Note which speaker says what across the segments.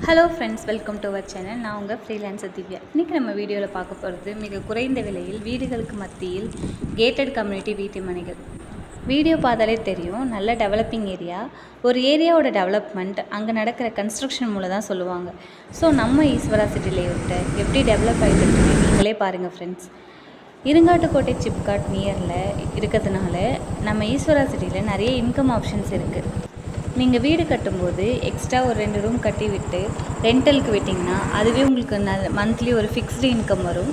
Speaker 1: Hello friends, welcome to our channel. நான் உங்கள் freelancer Divya. இன்றைக்கி நம்ம வீடியோவில் பார்க்க போகிறது மிக குறைந்த விலையில் வீடுகளுக்கு மத்தியில் கேட்டட் கம்யூனிட்டி வீட்டு மனைகள். வீடியோ பார்த்தாலே தெரியும், நல்ல டெவலப்பிங் ஏரியா. ஒரு ஏரியாவோட டெவலப்மெண்ட் அங்கே நடக்கிற கன்ஸ்ட்ரக்ஷன் மூலம் தான் சொல்லுவாங்க. ஸோ நம்ம ஈஸ்வரா சிட்டி லேஅவுட்டை எப்படி டெவலப் ஆகிட்டு நீங்களே பாருங்கள் ஃப்ரெண்ட்ஸ். இருங்காட்டுக்கோட்டை சிப்காட் நியரில் இருக்கிறதுனால நம்ம ஈஸ்வரா சிட்டியில் நிறைய இன்கம் ஆப்ஷன்ஸ் இருக்குது. நீங்கள் வீடு கட்டும்போது எக்ஸ்ட்ரா ஒரு 2 ரூம் கட்டி விட்டு ரெண்டலுக்கு விட்டிங்கன்னா அதுவே உங்களுக்கு மந்த்லி ஒரு ஃபிக்ஸ்டு இன்கம் வரும்.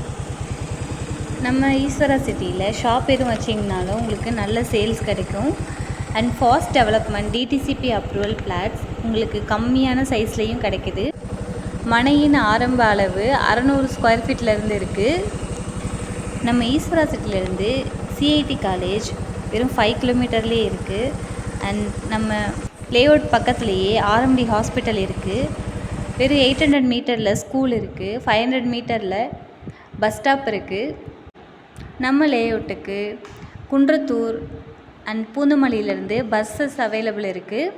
Speaker 1: நம்ம ஈஸ்வரா சிட்டியில் ஷாப் எதுவும் வச்சிங்கனாலும் உங்களுக்கு நல்ல சேல்ஸ் கிடைக்கும். And fast development, DTCP approval flats உங்களுக்கு கம்மியான சைஸ்லேயும் கிடைக்குது. மனையின் ஆரம்ப அளவு 600 ஸ்கொயர் ஃபீட்லேருந்து இருக்குது. நம்ம ஈஸ்வரா சிட்டிலேருந்து சிஐடி காலேஜ் வெறும் 5 கிலோமீட்டர்லேயே இருக்குது. அண்ட் நம்ம லேஅவுட் பக்கத்துலேயே ஆர்எம்டி ஹாஸ்பிட்டல் இருக்குது. வெறும் 800 மீட்டரில் ஸ்கூல் இருக்குது. 500 மீட்டரில் பஸ் ஸ்டாப் இருக்குது. நம்ம லேஅவுட்டுக்கு குன்றத்தூர் அண்ட் பூந்தமல்லியிலேருந்து பஸ்ஸஸ் அவைலபிள் இருக்குது.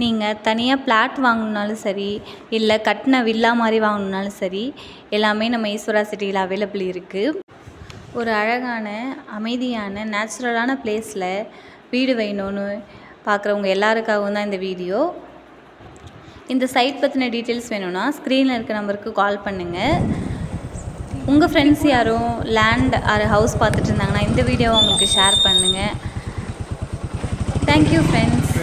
Speaker 1: நீங்கள் தனியாக பிளாட் வாங்கணுன்னாலும் சரி, இல்லை கட்டின வில்லா மாதிரி வாங்கணுன்னாலும் சரி, எல்லாமே நம்ம ஈஸ்வரா சிட்டியில் அவைலபிள் இருக்குது. ஒரு அழகான, அமைதியான, நேச்சுரலான பிளேஸில் வீடு வேணும்னு பார்க்குறவங்க எல்லாருக்காகவும் தான் இந்த வீடியோ. இந்த சைட் பற்றின டீட்டெயில்ஸ் வேணும்னா ஸ்க்ரீனில் இருக்க நம்பருக்கு கால் பண்ணுங்கள். உங்கள் ஃப்ரெண்ட்ஸ் யாரும் லேண்ட் ஆர் ஹவுஸ் பார்த்துட்டு இருந்தாங்கன்னா இந்த வீடியோவை உங்களுக்கு ஷேர் பண்ணுங்கள். Thank you friends.